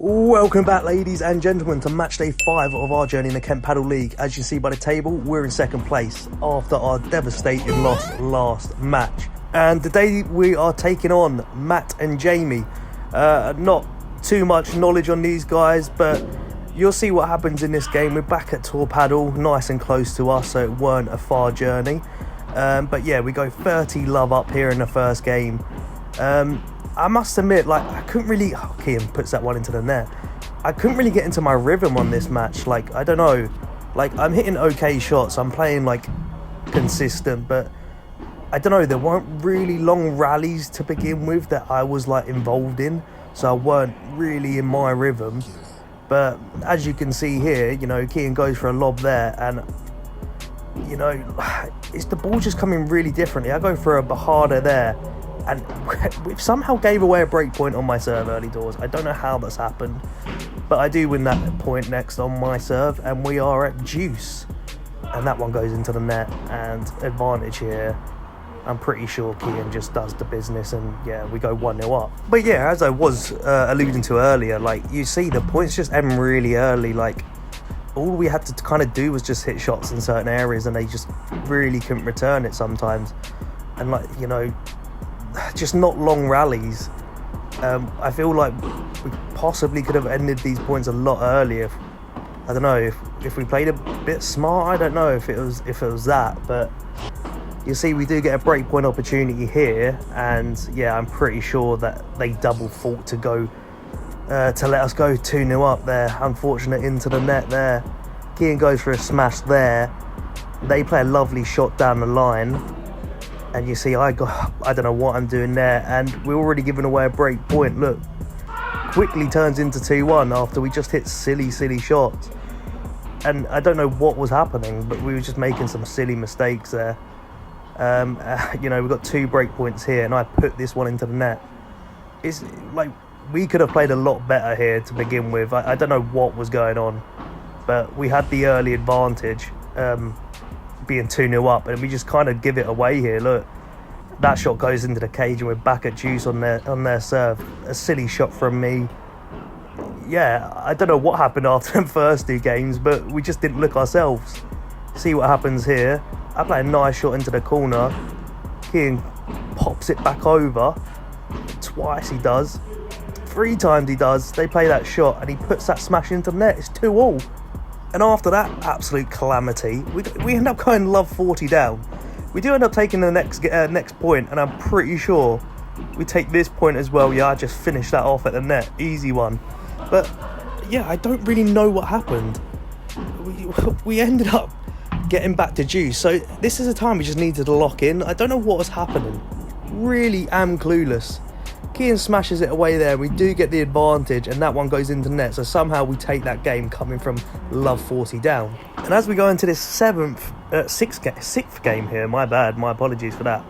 Welcome back, ladies and gentlemen, to Matchday 5 of our journey in the Kent Padel League. As you see by the table, we're in second place after our devastating loss last match. And today we are taking on Matt and Jamie. Not too much knowledge on these guys, but you'll see what happens in this game. We're back at Tour Padel, nice and close to us, so it weren't a far journey. But yeah, we go 30 love up here in the first game. I must admit, I couldn't really... Oh, Kian puts that one into the net. I couldn't really get into my rhythm on this match. I don't know. I'm hitting okay shots. I'm playing, consistent. But, I don't know. There weren't really long rallies to begin with that I was, involved in. So, I weren't really in my rhythm. But, as you can see here, Kian goes for a lob there. And, it's the ball just coming really differently. I go for a Bahada there. And we've somehow gave away a break point on my serve early doors. I don't know how that's happened, but I do win that point next on my serve, and we are at deuce. And that one goes into the net, and advantage here. I'm pretty sure Kian just does the business, and yeah, we go 1-0 up. But yeah, as I was alluding to earlier, you see the points just end really early. All we had to kind of do was just hit shots in certain areas, and they just really couldn't return it sometimes. And just not long rallies. I feel like we possibly could have ended these points a lot earlier. I don't know if we played a bit smart. I don't know if it was that, but you see we do get a break point opportunity here, and yeah, I'm pretty sure that they double fought to go to let us go 2-0 up there. Unfortunate into the net there. Kian goes for a smash there. They play a lovely shot down the line. And you see, I don't know what I'm doing there. And we're already giving away a break point. Look, quickly turns into 2-1 after we just hit silly shots. And I don't know what was happening, but we were just making some silly mistakes there. We've got 2 break points here, and I put this one into the net. It's we could have played a lot better here to begin with. I don't know what was going on, but we had the early advantage. Being 2-0 up, and we just kind of give it away here. Look, that shot goes into the cage, and we're back at juice on their serve. A silly shot from me. Yeah, I don't know what happened after the first 2 games, but we just didn't look ourselves. See what happens here. I play a nice shot into the corner. Kian pops it back over. Twice he does. 3 times he does. They play that shot, and he puts that smash into the net. It's 2-2. And after that absolute calamity, we end up going love 40 down. We do end up taking the next point, and I'm pretty sure we take this point as well. Yeah, I just finished that off at the net. Easy one. But yeah, I don't really know what happened. We ended up getting back to juice. So this is a time we just needed to lock in. I don't know what was happening. Really am clueless. Kian smashes it away there. We do get the advantage, and that one goes into net. So somehow we take that game coming from love 40 down. And as we go into this sixth game here, my bad, my apologies for that.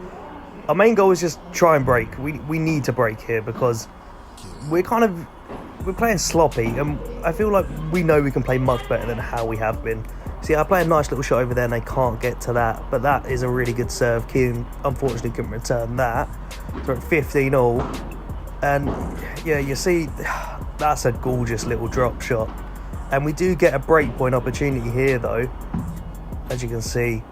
Our main goal is just try and break. We need to break here because we're playing sloppy, and I feel like we know we can play much better than how we have been. See, I play a nice little shot over there, and they can't get to that. But that is a really good serve. Kian unfortunately couldn't return that. So we're at 15-all. And yeah, you see, that's a gorgeous little drop shot. And we do get a break point opportunity here though. As you can see,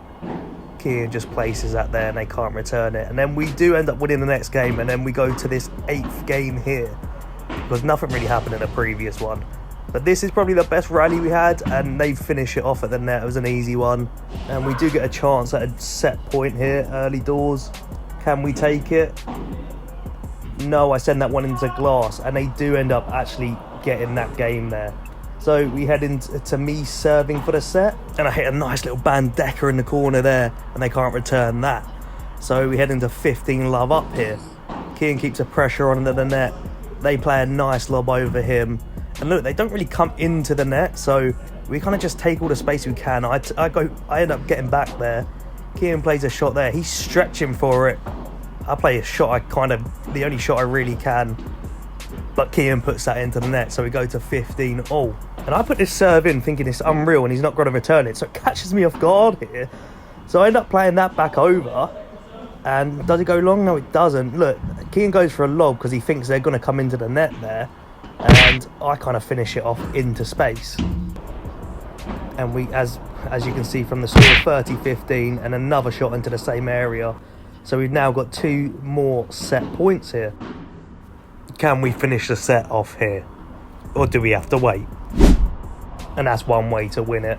Kian just places that there and they can't return it. And then we do end up winning the next game, and then we go to this 8th game here. Because nothing really happened in the previous one. But this is probably the best rally we had, and they finish it off at the net. It was an easy one. And we do get a chance at a set point here, early doors. Can we take it? No, I send that one into glass, and they do end up actually getting that game there. So we head into me serving for the set, and I hit a nice little bandecker in the corner there, and they can't return that. So we head into 15 love up here. Kian keeps a pressure on under the net. They play a nice lob over him, and look, they don't really come into the net, so we kind of just take all the space we can. I end up getting back there. Kian plays a shot there. He's stretching for it. I play a shot, the only shot I really can. But Kian puts that into the net, so we go to 15-all. And I put this serve in thinking it's unreal and he's not going to return it, so it catches me off guard here. So I end up playing that back over. And does it go long? No, it doesn't. Look, Kian goes for a lob because he thinks they're going to come into the net there. and I kind of finish it off into space. And we, as you can see from the score, 30-15, and another shot into the same area. So we've now got 2 more set points here. Can we finish the set off here, or do we have to wait? And that's one way to win it.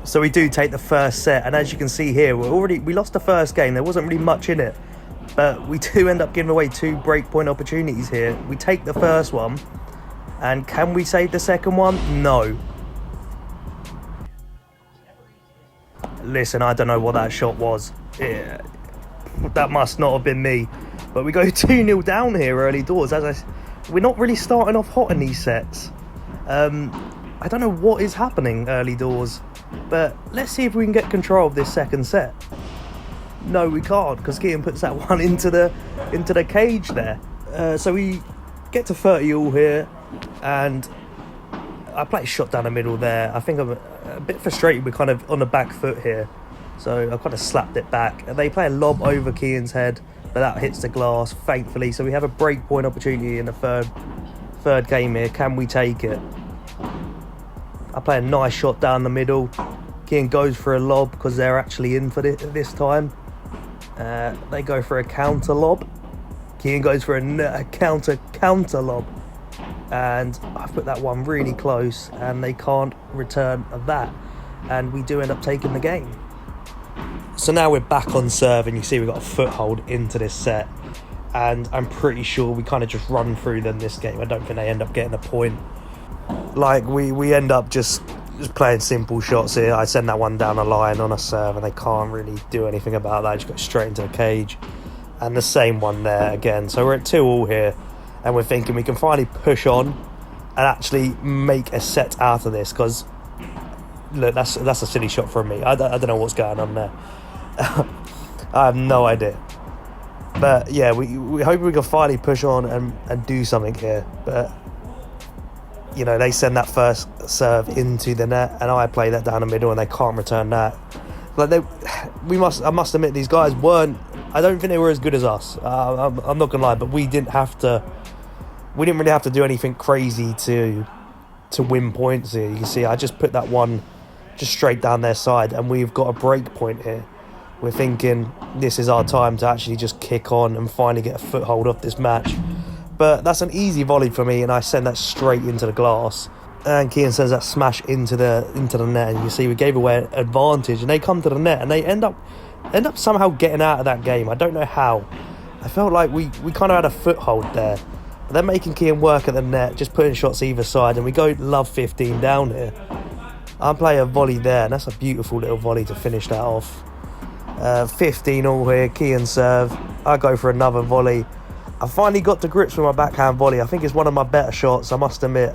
So we do take the first set, and as you can see here, we lost the first game. There wasn't really much in it, but we do end up giving away 2 breakpoint opportunities here. We take the first one, and can we save the second one? No. Listen, I don't know what that shot was. That must not have been me. But we go 2-0 down here early doors. We're not really starting off hot in these sets. I don't know what is happening early doors, but let's see if we can get control of this second set. No, we can't, because Kian puts that one into the cage there. So we get to 30 all here, and I play a shot down the middle there. I think I'm a bit frustrated. We're kind of on the back foot here, so I kind of slapped it back. And they play a lob over Kian's head, but that hits the glass, thankfully. So we have a break point opportunity in the third game here. Can we take it? I play a nice shot down the middle. Kian goes for a lob because they're actually in for this time. They go for a counter lob. Kian goes for a counter lob. And I put that one really close, and they can't return that. And we do end up taking the game. So now we're back on serve, and you see we've got a foothold into this set. And I'm pretty sure we kind of just run through them this game. I don't think they end up getting a point. Like, we end up just playing simple shots here. I send that one down the line on a serve, and they can't really do anything about that. Just go straight into the cage. And the same one there again. So we're at 2-2 here. And we're thinking we can finally push on and actually make a set out of this. Because, look, that's a silly shot from me. I don't know what's going on there. I have no idea. But, yeah, we hope we can finally push on and do something here. But, you know, they send that first serve into the net, and I play that down the middle, and they can't return that. Like, I must admit, these guys weren't... I don't think they were as good as us. I'm not gonna lie, but we didn't really have to do anything crazy to win points here. You can see I just put that one just straight down their side, and we've got a break point here. We're thinking this is our time to actually just kick on and finally get a foothold off this match. But that's an easy volley for me, and I send that straight into the glass. And Kian sends that smash into the net, and you see we gave away an advantage, and they come to the net, and they end up somehow getting out of that game. I don't know how. I felt like we kind of had a foothold there. But they're making Kian work at the net, just putting shots either side, and we go love 15 down here. I play a volley there, and that's a beautiful little volley to finish that off. 15 all here, Kian serve. I go for another volley. I finally got to grips with my backhand volley. I think it's one of my better shots, I must admit.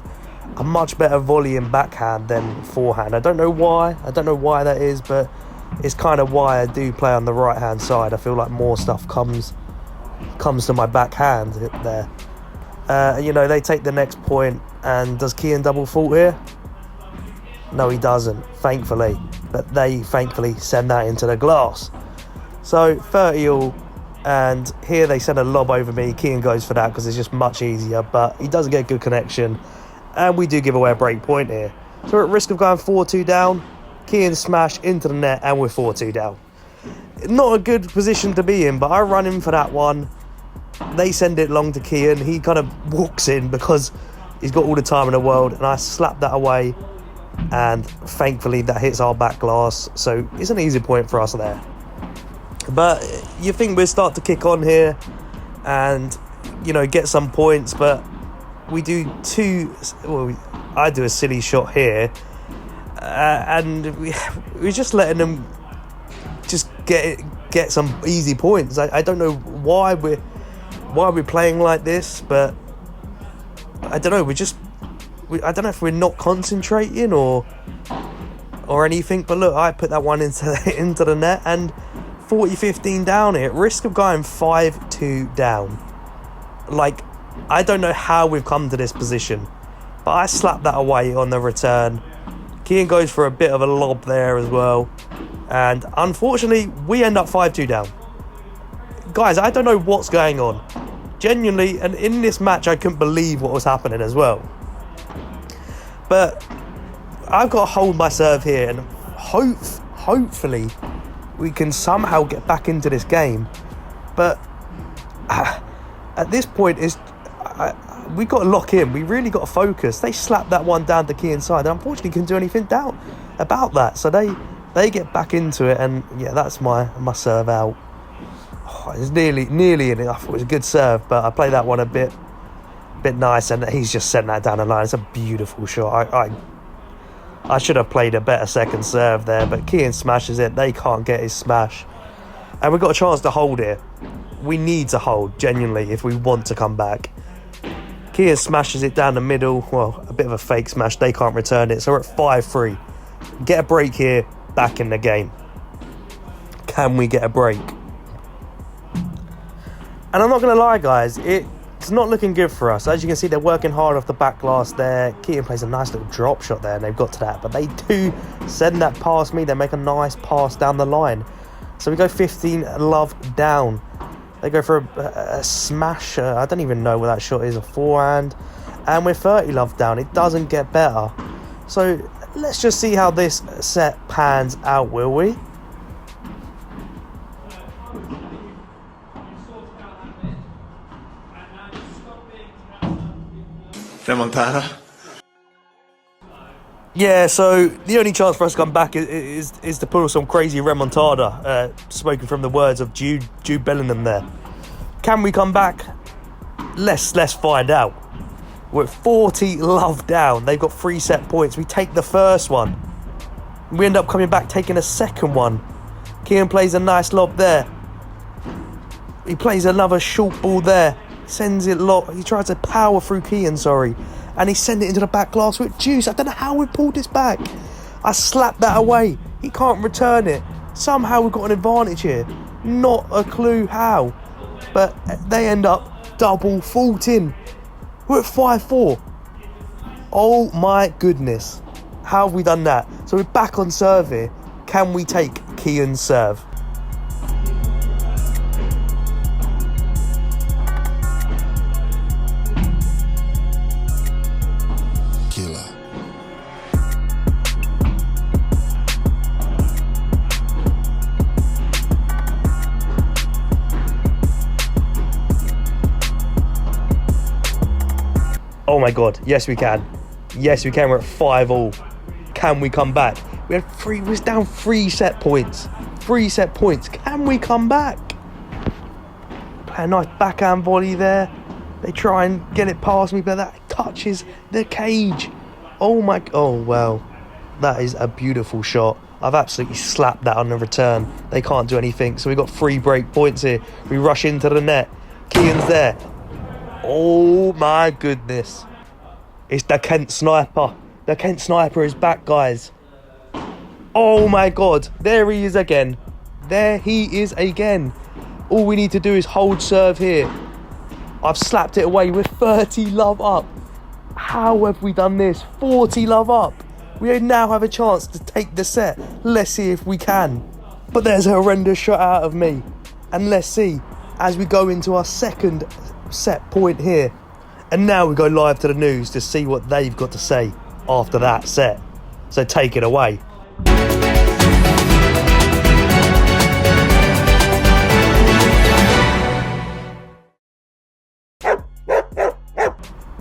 A much better volley in backhand than forehand. I don't know why. I don't know why that is, but it's kind of why I do play on the right hand side. I feel like more stuff comes to my backhand there. You know, they take the next point, and does Kian double fault here? No, he doesn't, thankfully. But they thankfully send that into the glass. So 30 all, and here they send a lob over me. Kian goes for that because it's just much easier, but he doesn't get a good connection, and we do give away a break point here. So we're at risk of going 4-2 down. Kian smash into the net, and we're 4-2 down. Not a good position to be in, but I run in for that one. They send it long to Kian. He kind of walks in because he's got all the time in the world, and I slap that away, and thankfully that hits our back glass. So it's an easy point for us there. But you think we'll start to kick on here and, you know, get some points, but we do I do a silly shot here, and we're just letting them just get some easy points. I don't know why we're playing like this, but I don't know. I don't know if we're not concentrating or anything. But look, I put that one into the net, and 40-15 down here, at risk of going 5-2 down. Like, I don't know how we've come to this position, but I slapped that away on the return. Kian goes for a bit of a lob there as well, and unfortunately we end up 5-2 down. Guys, I don't know what's going on. Genuinely, and in this match, I couldn't believe what was happening as well. But I've got to hold my serve here, and hopefully we can somehow get back into this game. But at this point, we got to lock in. We really got to focus. They slapped that one down the key inside, and unfortunately couldn't do anything down about that. So they get back into it, and yeah, that's my serve out. Oh, it's nearly in it. I thought it was a good serve, but I played that one a bit nice, and he's just sent that down the line. It's a beautiful shot. I should have played a better second serve there, but Kian smashes it. They can't get his smash, and we've got a chance to hold here. We need to hold, genuinely, if we want to come back. Kian smashes it down the middle. Well, a bit of a fake smash. They can't return it, so we're at 5-3. Get a break here, back in the game. Can we get a break? And I'm not going to lie, guys, it's not looking good for us. As you can see, they're working hard off the back glass there. Keaton plays a nice little drop shot there, and they've got to that. But they do send that past me. They make a nice pass down the line. So we go 15 love down. They go for a smash. I don't even know what that shot is, a forehand. And we're 30 love down. It doesn't get better. So let's just see how this set pans out, will we? Remontada. Yeah, so the only chance for us to come back is to pull some crazy remontada, spoken from the words of Jude Bellingham there. Can we come back? Let's find out. We're at 40 love down. They've got 3 set points. We take the first one. We end up coming back taking a second one. Kian plays a nice lob there. He plays another short ball there. Sends it low. He tries to power through Kian, and he sent it into the back glass with juice. I don't know how we pulled this back. I slapped that away. He can't return it. Somehow we've got an advantage here. Not a clue how. But they end up double faulting. We're at 5-4. Oh my goodness. How have we done that? So we're back on serve here. Can we take Kian's serve? Oh my god, yes we can. Yes we can, we're at 5-all. Can we come back? We was down 3 set points. 3 set points. Can we come back? Play a nice backhand volley there. They try and get it past me, but that touches the cage. Oh well. That is a beautiful shot. I've absolutely slapped that on the return. They can't do anything. So we've got 3 break points here. We rush into the net. Kian's there. Oh my goodness. It's the Kent sniper. The Kent sniper is back, guys. Oh my god. There he is again. There he is again. All we need to do is hold serve here. I've slapped it away. We're 30 love up. How have we done this? 40 love up. We now have a chance to take the set. Let's see if we can. But there's a horrendous shot out of me. And let's see as we go into our second set point here. And now we go live to the news to see what they've got to say after that set. So take it away.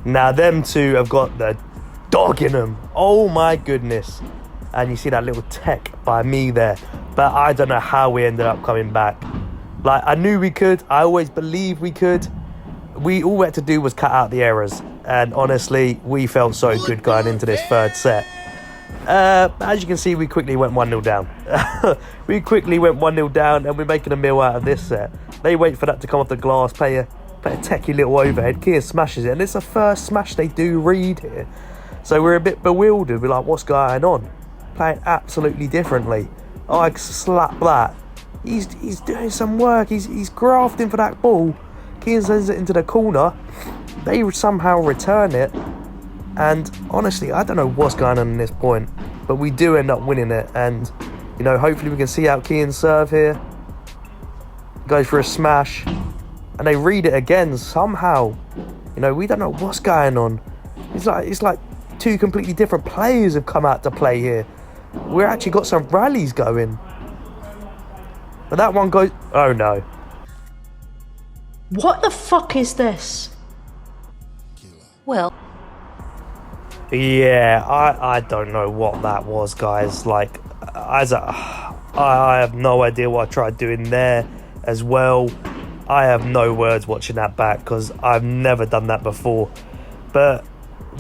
Now them two have got the dog in them. Oh my goodness. And you see that little tech by me there. But I don't know how we ended up coming back. Like, I knew we could. I always believed we could. All we had to do was cut out the errors. And honestly, we felt so good going into this third set. As you can see, we quickly went 1-0 down. We quickly went 1-0 down, and we're making a meal out of this set. They wait for that to come off the glass, play a techie little overhead. Kian smashes it, and it's the first smash they do read here. So we're a bit bewildered. We're like, what's going on? Playing absolutely differently. Oh, I slap that. He's doing some work. He's grafting for that ball. Kian sends it into the corner. They somehow return it. And honestly, I don't know what's going on in this point. But we do end up winning it. And, hopefully we can see out Kian's serve here. Goes for a smash. and they read it again somehow. You know, we don't know what's going on. It's like two completely different players have come out to play here. We've actually got some rallies going. But that one goes... Oh, no. What the fuck is this? Well... Yeah, I don't know what that was, guys. Like, I have no idea what I tried doing there as well. I have no words watching that back because I've never done that before. But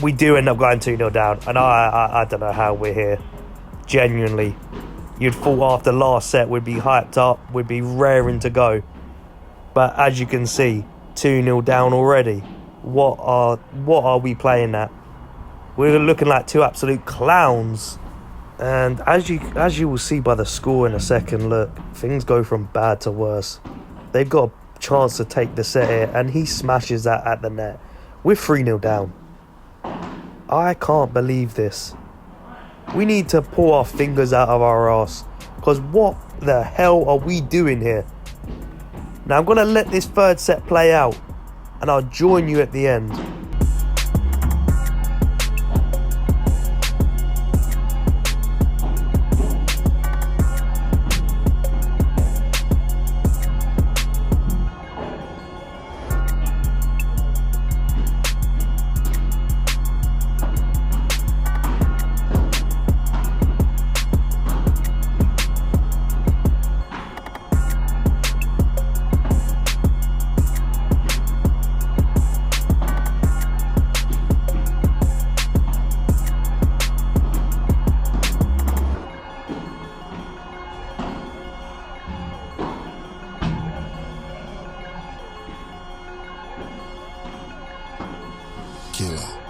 we do end up going 2-0 down, and I don't know how we're here. Genuinely. You'd thought after last set we'd be hyped up, we'd be raring to go. But as you can see, 2-0 down already. What are we playing at? We're looking like two absolute clowns. And as you will see by the score in a second, look, things go from bad to worse. They've got a chance to take the set here, and he smashes that at the net. We're 3-0 down. I can't believe this. We need to pull our fingers out of our arse, because what the hell are we doing here? Now I'm going to let this third set play out, and I'll join you at the end. Killer.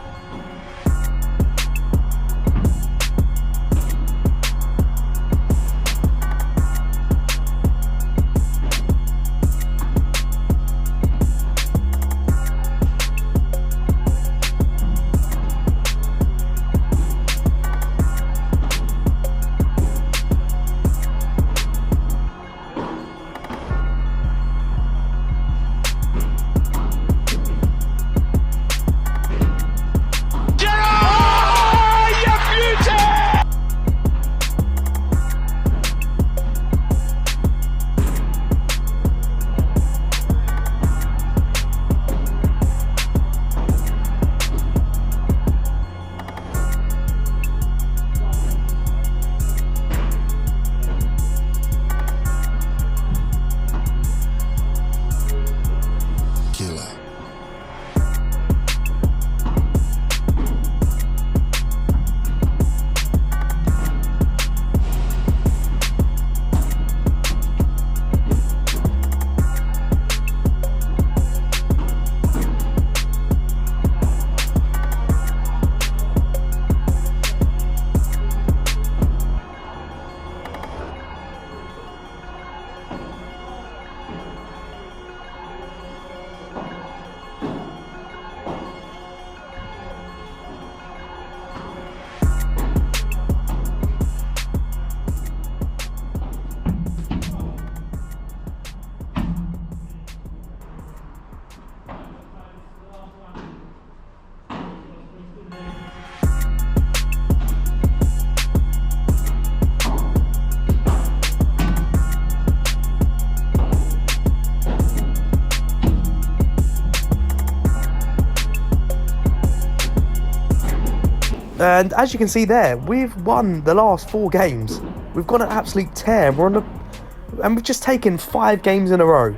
And as you can see there, we've won the last 4 games. We've got an absolute tear. And we've just taken 5 games in a row.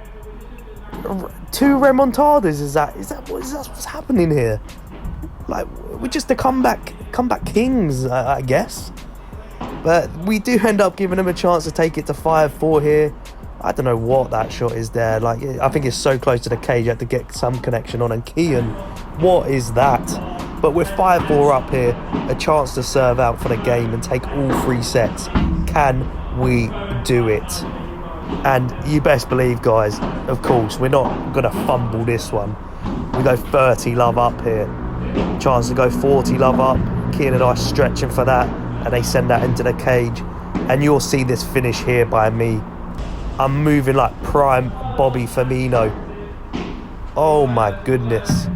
2 remontadas. Is that what's happening here? Like, we're just the comeback kings, I guess. But we do end up giving them a chance to take it to 5-4 here. I don't know what that shot is there. Like, I think it's so close to the cage, you have to get some connection on. And Kian, what is that? But we're 5-4 up here, a chance to serve out for the game and take all 3 sets. Can we do it? And you best believe, guys, of course, we're not going to fumble this one. We go 30 love up here. Chance to go 40 love up. Kian and I stretching for that, and they send that into the cage. And you'll see this finish here by me. I'm moving like prime Bobby Firmino. Oh my goodness.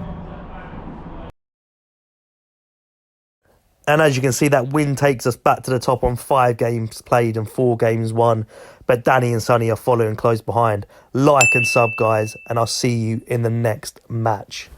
And as you can see, that win takes us back to the top on 5 games played and 4 games won. But Danny and Sonny are following close behind. Like and sub, guys, and I'll see you in the next match.